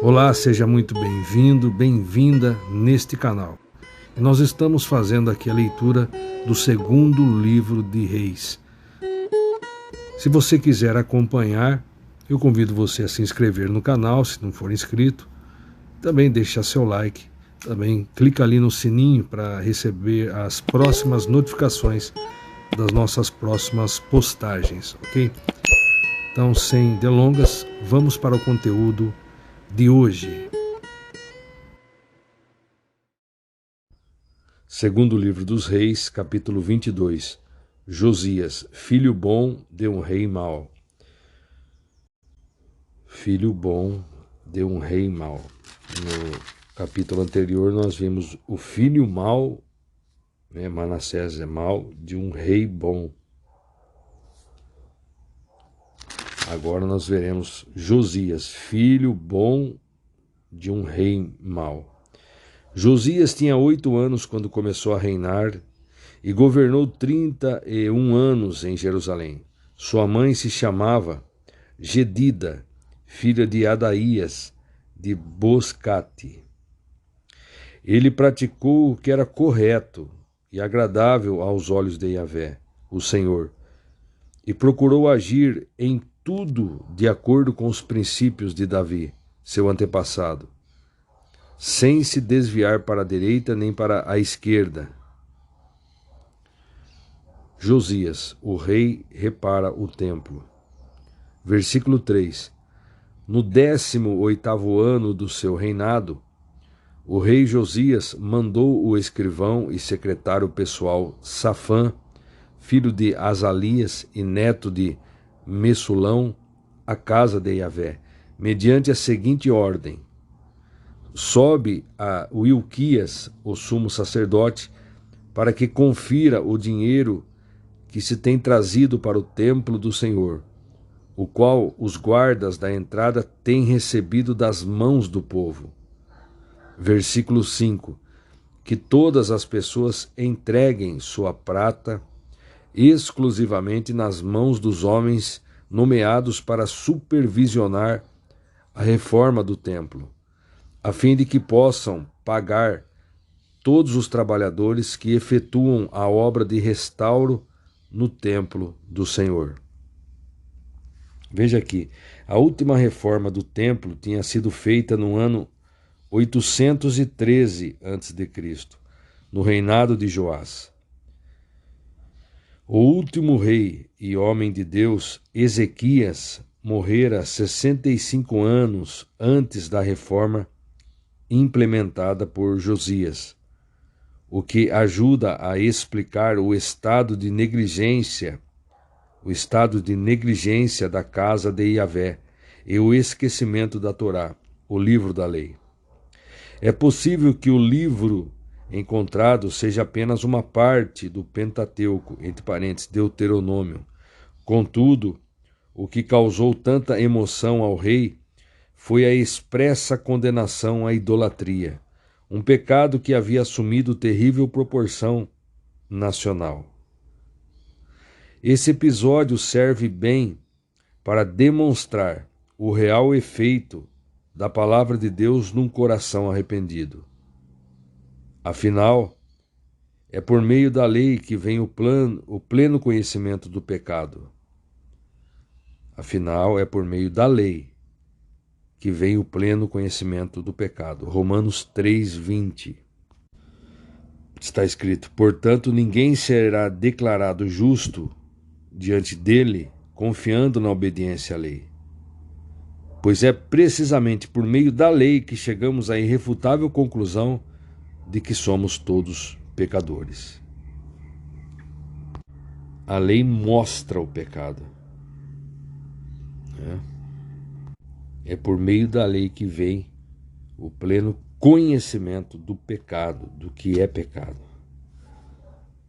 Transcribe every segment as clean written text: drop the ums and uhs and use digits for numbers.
Olá, seja muito bem-vindo, bem-vinda neste canal. E nós estamos fazendo aqui a leitura do segundo livro de Reis. Se você quiser acompanhar, eu convido você a se inscrever no canal, se não for inscrito. Também deixa seu like, também clica ali no sininho para receber as próximas notificações das nossas próximas postagens, ok? Então, sem delongas, vamos para o conteúdo de hoje. Segundo livro dos Reis, capítulo 22. Josias, filho bom de um rei mau. Filho bom de um rei mau. No capítulo anterior nós vimos o filho mau, Manassés é mau, de um rei bom. Agora nós veremos Josias, filho bom de um rei mau. Josias tinha 8 anos quando começou a reinar e governou 31 anos em Jerusalém. Sua mãe se chamava Gedida, filha de Adaías, de Boscate. Ele praticou o que era correto e agradável aos olhos de Yahvé, o Senhor, e procurou agir em tudo de acordo com os princípios de Davi, seu antepassado, sem se desviar para a direita nem para a esquerda. Josias, o rei, repara o templo. Versículo 3. No 18º ano do seu reinado, o rei Josias mandou o escrivão e secretário pessoal Safã, filho de Azalias e neto de Messulão, à casa de Yahvé, mediante a seguinte ordem: sobe a Ilquias, o sumo sacerdote, para que confira o dinheiro que se tem trazido para o templo do Senhor, o qual os guardas da entrada têm recebido das mãos do povo. Versículo 5. Que todas as pessoas entreguem sua prata exclusivamente nas mãos dos homens nomeados para supervisionar a reforma do templo, a fim de que possam pagar todos os trabalhadores que efetuam a obra de restauro no templo do Senhor. Veja aqui, a última reforma do templo tinha sido feita no ano 813 a.C., no reinado de Joás. O último rei e homem de Deus, Ezequias, morrera 65 anos antes da reforma implementada por Josias, o que ajuda a explicar o estado de negligência da casa de Yahvé e o esquecimento da Torá, o livro da lei. É possível que o livro encontrado seja apenas uma parte do Pentateuco, entre parênteses, Deuteronômio. Contudo, o que causou tanta emoção ao rei foi a expressa condenação à idolatria, um pecado que havia assumido terrível proporção nacional. Esse episódio serve bem para demonstrar o real efeito da palavra de Deus num coração arrependido. Afinal, é por meio da lei que vem o pleno conhecimento do pecado. Afinal, é por meio da lei que vem o pleno conhecimento do pecado. Romanos 3:20. Está escrito: portanto, ninguém será declarado justo diante dele, confiando na obediência à lei. Pois é precisamente por meio da lei que chegamos à irrefutável conclusão de que somos todos pecadores. A lei mostra o pecado. É por meio da lei que vem o pleno conhecimento do pecado, do que é pecado.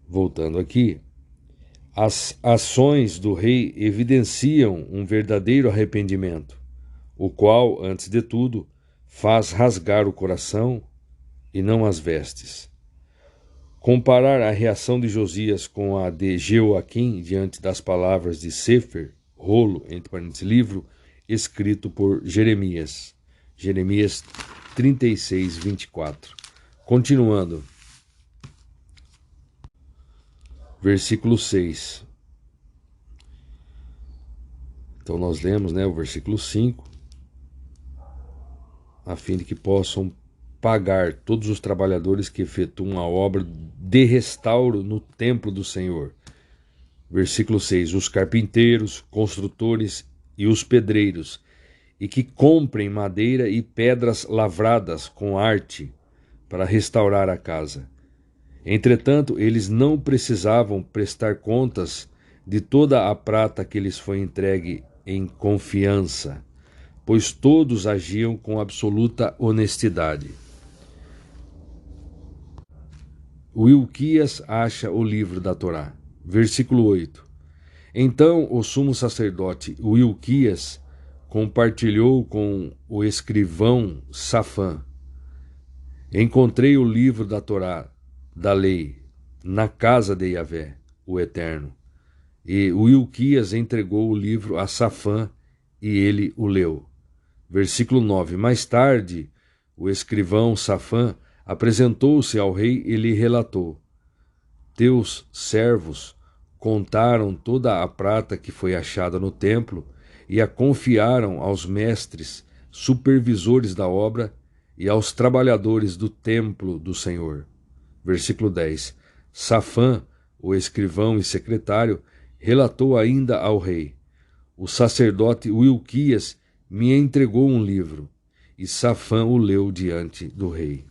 Voltando aqui, as ações do rei evidenciam um verdadeiro arrependimento, o qual, antes de tudo, faz rasgar o coração e não as vestes. Comparar a reação de Josias com a de Jeoaquim diante das palavras de Sefer, rolo, entre parênteses, livro, escrito por Jeremias. Jeremias 36, 24. Continuando. Versículo 6. Então nós lemos, o versículo 5, a fim de que possam pagar todos os trabalhadores que efetuam a obra de restauro no templo do Senhor. Versículo 6, os carpinteiros, construtores e os pedreiros, e que comprem madeira e pedras lavradas com arte para restaurar a casa. Entretanto, eles não precisavam prestar contas de toda a prata que lhes foi entregue em confiança, pois todos agiam com absoluta honestidade. O Hilquias acha o livro da Torá. Versículo 8. Então o sumo sacerdote, o Hilquias, compartilhou com o escrivão Safã. Encontrei o livro da Torá, da lei, na casa de Yahvé, o Eterno. E o Hilquias entregou o livro a Safã e ele o leu. Versículo 9. Mais tarde, o escrivão Safã apresentou-se ao rei e lhe relatou: Teus servos contaram toda a prata que foi achada no templo e a confiaram aos mestres, supervisores da obra e aos trabalhadores do templo do Senhor. Versículo 10. Safã, o escrivão e secretário, relatou ainda ao rei: O sacerdote Hilquias me entregou um livro, e Safã o leu diante do rei.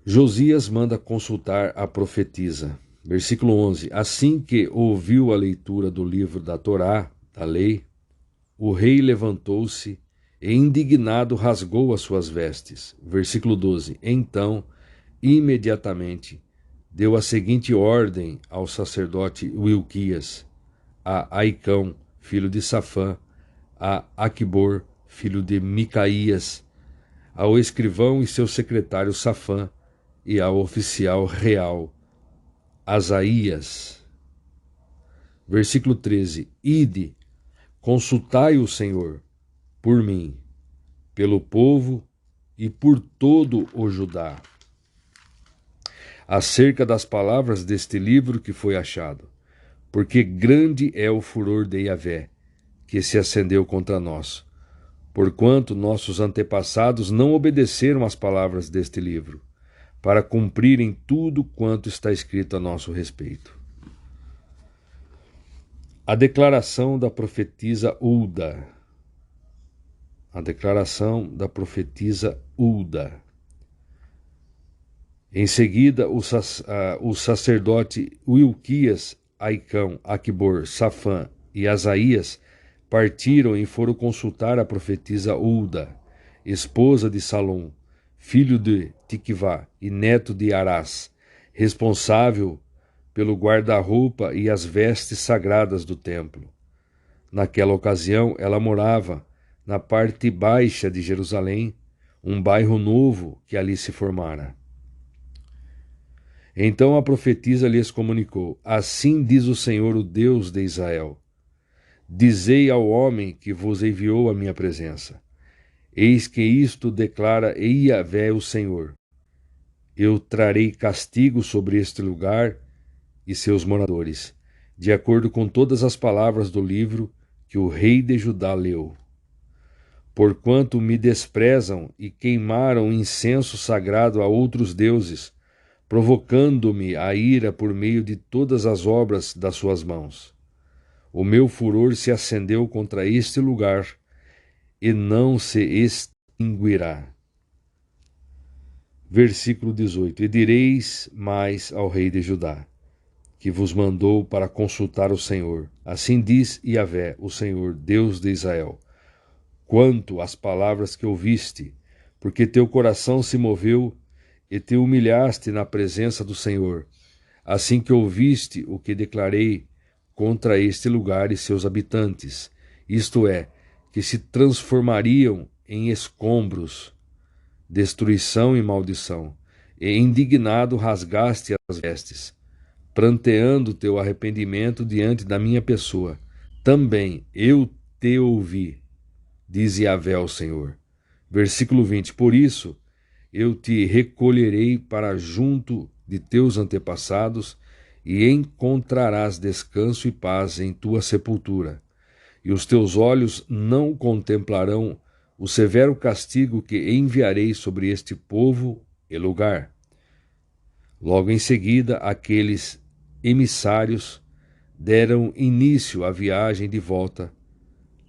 Josias manda consultar a profetisa. Versículo 11. Assim que ouviu a leitura do livro da Torá, da lei, o rei levantou-se e, indignado, rasgou as suas vestes. Versículo 12. Então, imediatamente, deu a seguinte ordem ao sacerdote Hilquias, a Aicão, filho de Safã, a Aquibor, filho de Micaías, ao escrivão e seu secretário Safã, e ao oficial real Asaías. Versículo 13. Ide, consultai o Senhor por mim, pelo povo e por todo o Judá, acerca das palavras deste livro que foi achado, porque grande é o furor de Yahvé, que se acendeu contra nós, porquanto nossos antepassados não obedeceram às palavras deste livro, para cumprirem tudo quanto está escrito a nosso respeito. A declaração da profetisa Hulda. A declaração da profetisa Hulda. Em seguida, o sacerdote Hilquias, Aicão, Aquibor, Safã e Asaías partiram e foram consultar a profetisa Hulda, esposa de Salom, filho de Tiquivá e neto de Arás, responsável pelo guarda-roupa e as vestes sagradas do templo. Naquela ocasião, ela morava na parte baixa de Jerusalém, um bairro novo que ali se formara. Então a profetisa lhes comunicou: Assim diz o Senhor, o Deus de Israel: Dizei ao homem que vos enviou a minha presença: Eis que isto declara Yahvé o Senhor: Eu trarei castigo sobre este lugar e seus moradores, de acordo com todas as palavras do livro que o rei de Judá leu. Porquanto me desprezam e queimaram incenso sagrado a outros deuses, provocando-me a ira por meio de todas as obras das suas mãos. O meu furor se acendeu contra este lugar e não se extinguirá. Versículo 18. E direis mais ao rei de Judá, que vos mandou para consultar o Senhor: Assim diz Yahvé, o Senhor, Deus de Israel: Quanto às palavras que ouviste, porque teu coração se moveu e te humilhaste na presença do Senhor, assim que ouviste o que declarei contra este lugar e seus habitantes, isto é, que se transformariam em escombros, destruição e maldição, e indignado rasgaste as vestes, pranteando teu arrependimento diante da minha pessoa. Também eu te ouvi, diz Yahvé o Senhor. Versículo 20, por isso eu te recolherei para junto de teus antepassados e encontrarás descanso e paz em tua sepultura. E os teus olhos não contemplarão o severo castigo que enviarei sobre este povo e lugar. Logo em seguida, aqueles emissários deram início à viagem de volta,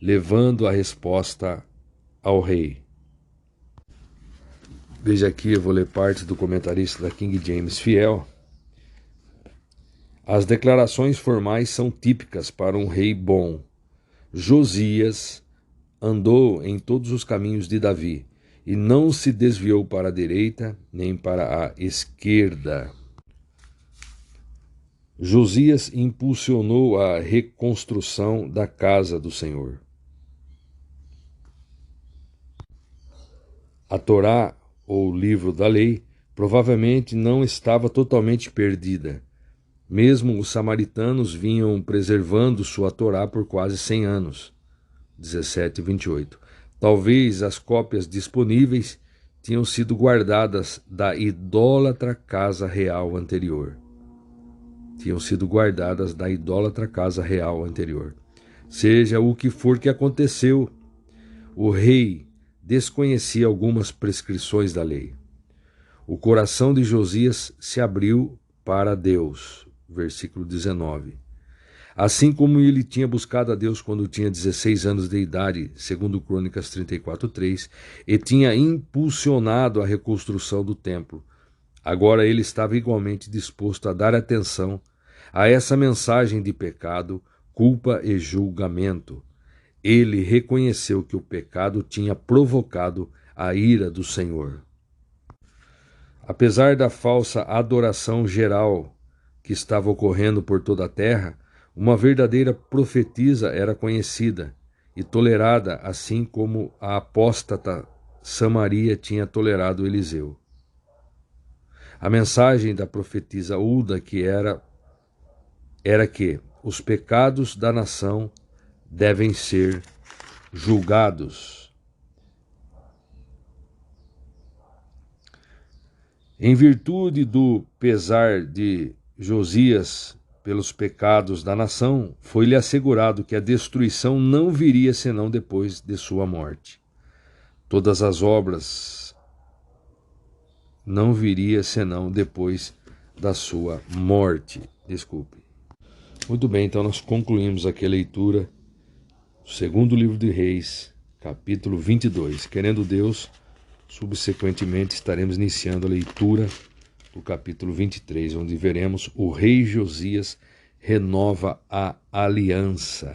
levando a resposta ao rei. Veja aqui, eu vou ler parte do comentarista da King James Fiel. As declarações formais são típicas para um rei bom. Josias andou em todos os caminhos de Davi e não se desviou para a direita nem para a esquerda. Josias impulsionou a reconstrução da casa do Senhor. A Torá, ou livro da lei, provavelmente não estava totalmente perdida. Mesmo os samaritanos vinham preservando sua Torá por quase 100 anos. 17 e 28. Talvez as cópias disponíveis tinham sido guardadas da idólatra casa real anterior. Seja o que for que aconteceu, o rei desconhecia algumas prescrições da lei. O coração de Josias se abriu para Deus. Versículo 19. Assim como ele tinha buscado a Deus quando tinha 16 anos de idade, segundo Crônicas 34:3, e tinha impulsionado a reconstrução do templo, agora ele estava igualmente disposto a dar atenção a essa mensagem de pecado, culpa e julgamento. Ele reconheceu que o pecado tinha provocado a ira do Senhor. Apesar da falsa adoração geral que estava ocorrendo por toda a terra, uma verdadeira profetisa era conhecida e tolerada, assim como a apóstata Samaria tinha tolerado Eliseu. A mensagem da profetisa Hulda era que os pecados da nação devem ser julgados. Em virtude do pesar de Josias pelos pecados da nação, foi-lhe assegurado que a destruição não viria senão depois de sua morte. Todas as obras não viria senão depois da sua morte. Muito bem, então nós concluímos aqui a leitura do segundo livro de Reis, capítulo 22. Querendo Deus, subsequentemente estaremos iniciando a leitura do capítulo 23, onde veremos o rei Josias renova a aliança.